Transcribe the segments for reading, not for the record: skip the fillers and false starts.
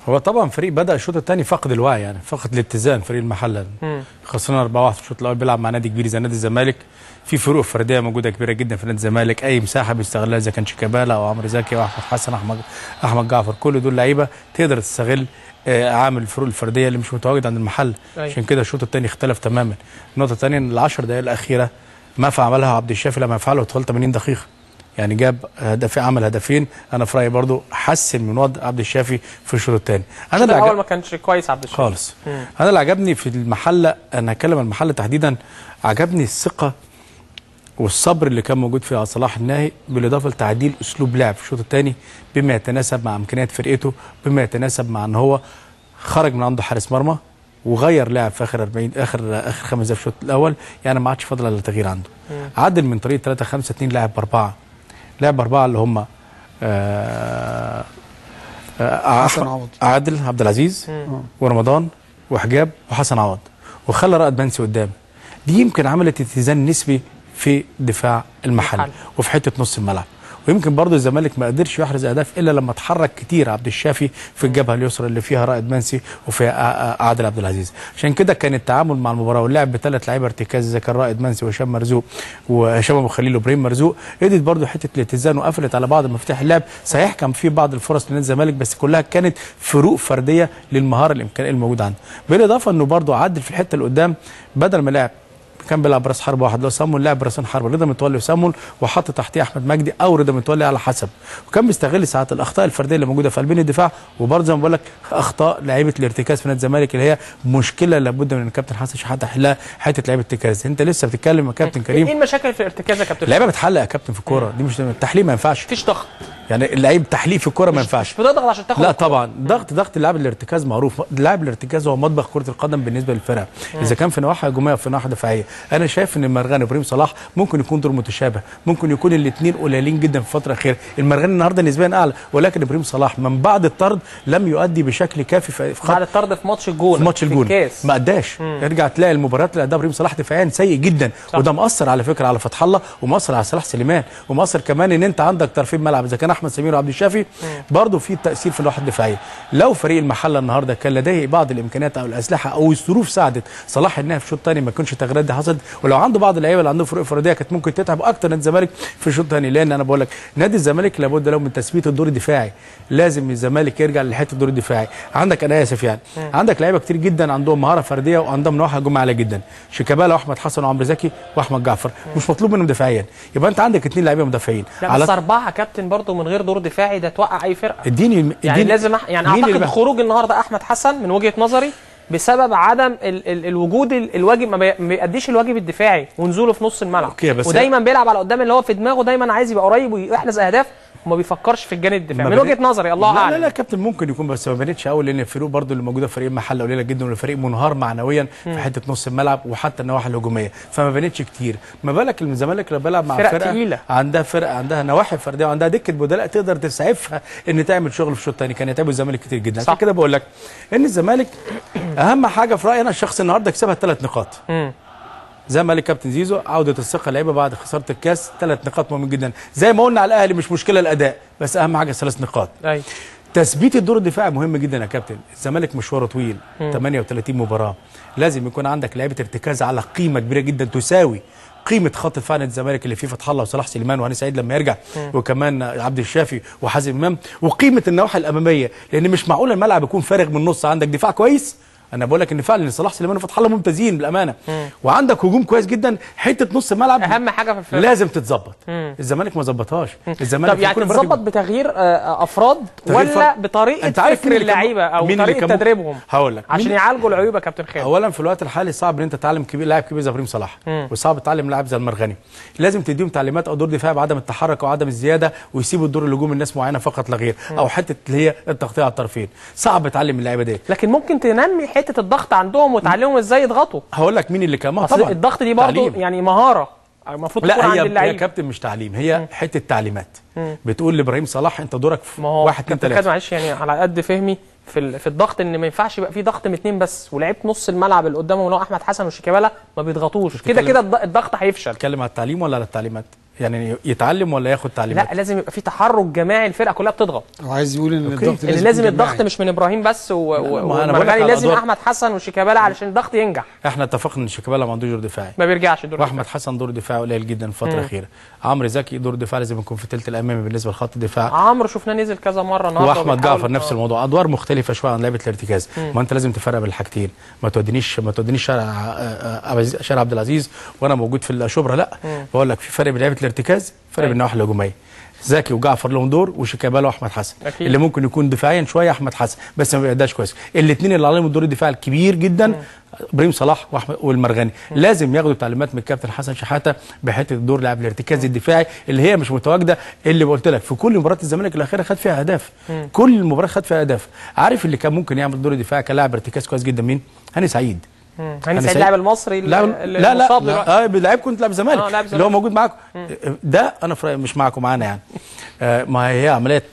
هو طبعا فريق بدأ الشوط الثاني فقد الوعي، يعني فقد الاتزان. فريق المحله خسرنا 4-1 في الشوط الاول، بيلعب مع نادي كبير زي نادي الزمالك، في فروق فرديه موجوده كبيره جدا في نادي الزمالك، اي مساحه بيستغلها اذا كان شيكابالا او عمرو زكي او احمد حسن احمد جعفر، كل دول لعيبه تقدر تستغل عامل الفروق الفرديه اللي مش متواجد عند المحل. عشان كده الشوط الثاني اختلف تماما. النقطه الثانيه ان ال10 دقائق الاخيره ما فعلها عبد الشافي لما يفعله طوال 80 دقيقه، يعني جاب عمل هدفين. انا في رايي برضو حسن من وضع عبد الشافي في الشوط الثاني. انا اللي الاول ما كانش كويس عبد الشافي خالص. انا اللي عجبني في المحله، انا هتكلم عن المحله تحديدا، عجبني الثقه والصبر اللي كان موجود في صلاح الناهي، بالاضافه لتعديل اسلوب لعب في الشوط الثاني بما يتناسب مع امكانيات فرقته، بما يتناسب مع ان هو خرج من عنده حارس مرمى وغير لاعب في اخر 5 دقايق في الشوط الاول، يعني ما عادش فاضل الا تغيير عنده. عدل من طريقه 3-5-2 لاعب ب4، لاعب ب4 اللي هم حسن عوض، عادل عبد العزيز ورمضان وحجاب وحسن عوض، وخلى رائد منسي قدام. دي يمكن عملت اتزان نسبي في دفاع المحل وفي حته نص الملعب. ويمكن برضه الزمالك ما قدرش يحرز اهداف الا لما اتحرك كتير عبد الشافي في الجبهه اليسرى اللي فيها رائد منسي وفيها عادل عبد العزيز. عشان كده كان التعامل مع المباراه واللعب ب3 لعيبه ارتكاز اذا كان رائد منسي وهشام مرزوق وهشام ابو خليل وابراهيم مرزوق، ادت برضه حته الاتزان وقفلت على بعض مفاتيح اللعب. صحيح كان في بعض الفرص لنادي الزمالك بس كلها كانت فروق فرديه للمهاره الامكانيه الموجوده عنده، بالاضافه انه برضه عدل في الحته اللي قدام، بدل ما لعب كان بيلعب راس حرب واحد، لو سمول لعب راسين حرب، رضا متولي وسمول وحط تحتيه احمد مجدي او رضا متولي على حسب، وكان بيستغل ساعات الاخطاء الفرديه اللي موجوده في قلبين الدفاع. وبرضه زي ما بقول لك اخطاء لعيبه الارتكاز في نادي الزمالك اللي هي مشكله لابد من الكابتن حسن شحاته يحلها، حته لعيبه الارتكاز. انت لسه بتتكلم يا كابتن كريم، ايه المشاكل في الارتكاز يا كابتن؟ اللعيبه بتحلق يا كابتن في الكوره دي، مش التحليل ما ينفعش، مفيش ضغط، يعني اللعيب تحليق في الكوره ما ينفعش، مش بتضغط عشان تاخد لا طبعا ضغط اللاعب الارتكاز معروف. لاعب الارتكاز هو مطبخ كره القدم بالنسبه للفرقه، اذا كان في نواحي هجوميه او في نواحي دفاعيه. انا شايف ان المرغني وابراهيم صلاح ممكن يكون دور متشابه، ممكن يكون الاثنين قليلين جدا في الفتره الاخيره. المرغني النهارده نسبيا اعلى، ولكن ابراهيم صلاح من بعد الطرد لم يؤدي بشكل كافي في بعد الطرد في ماتش الجون، في ماتش الجون ما اداش. ارجع تلاقي المباريات اللي اداها ابراهيم صلاح دفاعيا سيء جدا، صح. وده مأثر على فكره على فتح الله ومأثر على صلاح سليمان، ومأثر كمان ان انت عندك طرفين ملعب اذا كان احمد سمير وعبد الشافي برضه في تاثير في الناحيه الدفاعيه. لو فريق المحله النهارده كان لديه بعض الامكانيات او الاسلحه او الظروف ساعدت صلاح الناهي في الشوط الثاني ما كانش التغييرات دي حصلت، ولو عنده بعض اللعيبه اللي عندهم فروق فرديه كانت ممكن تتعب اكتر نادي الزمالك في الشوط الثاني. لان انا بقول لك نادي الزمالك لابد له من تثبيت الدور الدفاعي، لازم الزمالك يرجع لحته الدور الدفاعي. عندك انا اسف يعني عندك لعيبه كتير جدا عندهم مهاره فرديه وعندهم نواحي هجوميه عاليه جدا، شيكابالا واحمد حسن وعمرو زكي واحمد جعفر، مش مطلوب منهم دفاعيا، يبقى انت عندك 2 لعيبه مدافعين. لا بس 4 كابتن برضه من غير دور دفاعي ده توقع اي فرقه. يعني لازم يعني اعتقد خروج النهارده احمد حسن من وجهه نظري بسبب عدم الوجود الواجب، ما بيأديش الواجب الدفاعي ونزوله في نص الملعب، ودايما بيلعب على قدام اللي هو في دماغه دايما عايز يبقى قريب ويحرز اهداف وما بيفكرش في الجانب الدفاعي من وجهه نظري. الله اعلم. لا كابتن ممكن يكون بس ما بانتش قوي، لان الفروق برضو اللي موجوده في فريق المحله قليله جدا، والفريق منهار معنويا في حته نص الملعب وحتى النواحي الهجوميه، فما بانتش كتير. ما بالك الزمالك لو بيلعب مع فرقه عندها نواحي فرديه وعندها دكه بدلاء تقدر تسعفها ان تعمل شغل في الشوط الثاني. كان يتعبوا الزمالك كتير جدا. عشان كده بقول لك ان الزمالك اهم حاجه في رايي انا الشخصي النهارده كسبها 3 نقاط. زي ما قال الكابتن زيزو، عوده الثقه لعيبه بعد خساره الكاس، 3 نقاط مهمين جدا. زي ما قلنا على الاهلي مش مشكله الاداء، بس اهم حاجه 3 نقاط. ايوه تثبيت الدور الدفاعي مهم جدا يا كابتن. الزمالك مشواره طويل 38 مباراه، لازم يكون عندك لعيبه ارتكاز على قيمه كبيره جدا تساوي قيمه خط دفاع نادي الزمالك اللي فيه فتح الله وصلاح سليمان وهاني سعيد لما يرجع، وكمان عبد الشافي وحازم امام، وقيمه النواحي الاماميه، لان مش معقول الملعب يكون فارغ من النص. عندك دفاع كويس، انا بقول لك ان فعلا صلاح سليمان وفتح الله ممتازين بالامانه، وعندك هجوم كويس جدا، حته نص الملعب اهم حاجه في الفرقه لازم تتظبط. الزمالك ما ظبطهاش. الزمالك طب يعني تتظبط بتغيير افراد ولا بطريقه فكر اللعيبه او طريقه تدريبهم؟ هقول لك عشان يعالجوا العيوب يا كابتن خالد. اولا في الوقت الحالي صعب ان انت تعلم لاعب كبير زي ابراهيم صلاح، وصعب تعلم لاعب زي المرغني. لازم تديهم تعليمات او دور دفاعي بعدم التحرك او عدم الزياده، ويسيبوا الدور الهجومي لناس معينه فقط لا غير، او حته اللي هي التغطيه على الطرفين. صعب تعلم اللعيبه دي، لكن ممكن تنمي حته الضغط عندهم وتعلمهم ازاي يضغطوا. هقول لك مين اللي كان طبعا الضغط دي برضه يعني مهاره المفروض تكون عند اللعيبه. لا هي كابتن مش تعليم، هي حته تعليمات. بتقول لابراهيم صلاح انت دورك في 1 2 3. معلش يعني على قد فهمي في الضغط ان ما ينفعش يبقى في ضغط من 2 بس، ولعيبه نص الملعب اللي قدامهم اللي هو احمد حسن وشيكابالا ما بيضغطوش، كده الضغط هيفشل. تتكلم على التعليم ولا على التعليمات؟ يعني يتعلم ولا ياخد تعليمات؟ لا لازم يبقى في تحرك جماعي، الفرقه كلها بتضغط. وعايز يقول ان الضغط لازم الضغط مش من ابراهيم بس والمرغني، لازم احمد حسن وشيكابالا علشان الضغط ينجح. احنا اتفقنا ان شيكابالا ما عندوش دور دفاعي، ما بيرجعش دور واحمد حسن دور دفاعي قليل جدا الفتره الاخيره. عمرو زكي دور دفاع لازم يكون في الثلث الامامي بالنسبه لخط الدفاع. عمرو شفناه نزل كذا مره النهارده. واحمد جعفر نفس الموضوع، ادوار مختلفه شويه عن لعيبه الارتكاز. ما انت لازم تفرق بين الحاجتين، ما تودينيش شارع عبد العزيز وانا موجود في الشبرا، لا. بقول لك في فرق بين لعيبه الارتكاز، فرق بين النواحي الهجوميه. زكي وجعفر لهم دور، وشيكابالا واحمد حسن أكيد. اللي ممكن يكون دفاعيا شويه احمد حسن بس ما بيأداش كويس. الاثنين اللي عليهم الدور الدفاعي الكبير جدا ابراهيم صلاح والمرغني. لازم ياخدوا تعليمات من الكابتن حسن شحاته بحته الدور لاعب الارتكاز الدفاعي اللي هي مش متواجده، اللي قلت لك في كل مباراه الزمالك الاخيره خد فيها اهداف. كل المباراه خد فيها اهداف. عارف اللي كان ممكن يعمل دور الدفاعي كلاعب ارتكاز كويس جدا مين؟ هاني سعيد. هاني سعيد اللاعب المصري لا لعيب كنت لاعب زمالك اللي هو موجود معاكم ده. انا مش معاكم معانا يعني ما هي عمليات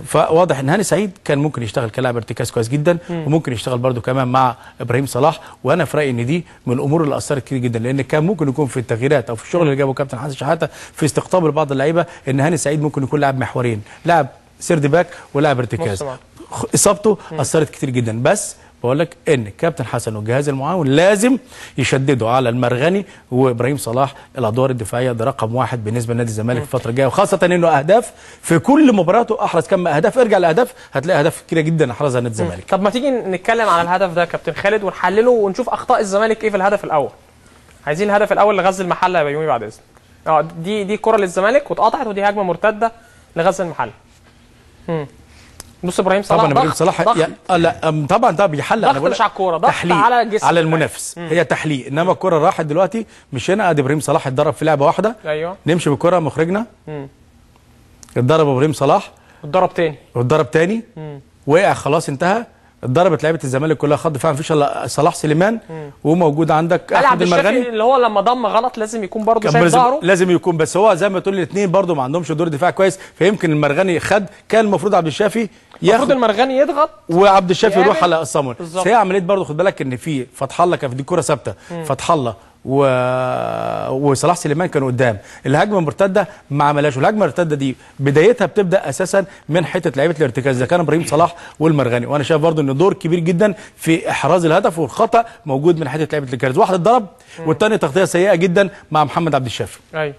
فواضح ان هاني سعيد كان ممكن يشتغل كلاعب ارتكاز كويس جدا وممكن يشتغل برده كمان مع ابراهيم صلاح. وانا في رايي ان دي من الامور اللي اثرت كتير جدا، لان كان ممكن يكون في التغييرات او في الشغل اللي جابه كابتن حسن شحاته في استقطاب لبعض اللعيبه ان هاني سعيد ممكن يكون لاعب محورين، لاعب سيرد باك ولاعب ارتكاز. اصابته اثرت كتير جدا، بس بقول لك ان كابتن حسن والجهاز المعاون لازم يشددوا على المرغني وابراهيم صلاح. الادوار الدفاعيه ده رقم واحد بالنسبه لنادي الزمالك الفتره الجايه، وخاصه انه اهداف في كل مباراته احرز كم اهداف. ارجع لاهداف هتلاقي اهداف كتيره جدا احرزها نادي الزمالك. طب ما تيجي نتكلم على الهدف ده كابتن خالد ونحلله ونشوف اخطاء الزمالك ايه في الهدف الاول. عايزين الهدف الاول لغزل المحله يا بيومي بعد اذنك. دي كره للزمالك واتقطعت، ودي هجمه مرتده لغزل المحله. بص ابراهيم صلاح طبعا ابراهيم صلاح لا طبعا ده بيحلق، ضغط مش على الكوره، ضغط على الجسم على المنافس. هي تحليق، انما الكوره راحت دلوقتي مش هنا. ادي ابراهيم صلاح اتضرب في لعبه واحده. ايوه نمشي بالكوره مخرجنا. اتضرب ابراهيم صلاح، اتضرب تاني وقع خلاص انتهى. اتضربت لعيبه الزمالك كلها، خط دفاع مفيش الا صلاح سليمان وموجود عندك احمد المرغني اللي هو لما ضم غلط لازم يكون برضه شايف ظهره، لازم يكون. بس هو زي ما تقول الاثنين برضه ما عندهمش دور دفاع كويس، فيمكن المرغني خد، كان المفروض عبد الشافي المفروض المرغني يضغط وعبد الشافي يروح على الصمون. بس هي عمليه برضه خد بالك ان في فتح الله كان في دي كوره ثابته، فتح الله وصلاح سليمان كانوا قدام. الهجمه المرتده ما عملهاش، والهجمه المرتده دي بدايتها بتبدا اساسا من حته لعيبه الارتكاز، ده كان ابراهيم صلاح والمرغني. وانا شايف برضو ان دور كبير جدا في احراز الهدف والخطا موجود من حته لعيبه الارتكاز. واحد اتضرب والثاني تغطيه سيئه جدا مع محمد عبد الشافي. ايوه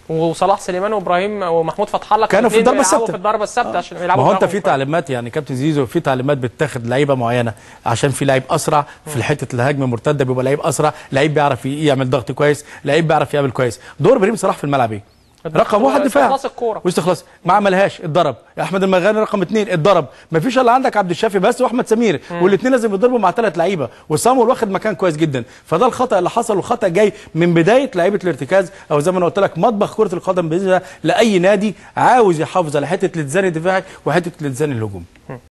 وصلاح سليمان وابراهيم ومحمود فتح الله كانوا في الضربه الثابته، في الضربه الثابته عشان يلعبوا. ما هو انت في تعليمات يعني كابتن زيزو، في تعليمات بتاخد لعيبه معينه عشان في لعيب اسرع في حته الهجمه المرتده، بيبقى لعيب اسرع، لعيب بيعرف يعمل ضغط كويس، لعيب بيعرف يعمل كويس. دور ابراهيم صلاح في الملعب ايه؟ رقم واحد دفاع استخلاص الكوره واستخلاص، ما عملهاش، اتضرب. احمد المرغني رقم 2 اتضرب. ما فيش الا عندك عبد الشافي بس واحمد سمير، والاثنين لازم يضربوا مع 3 لعيبه، وصامول واخد مكان كويس جدا. فده الخطا اللي حصل، والخطا جاي من بدايه لعيبه الارتكاز، او زي ما انا قلت لك مطبخ كره القدم باذن الله لاي نادي عاوز يحافظ على حته الاتزان الدفاعي وحته الاتزان الهجومي.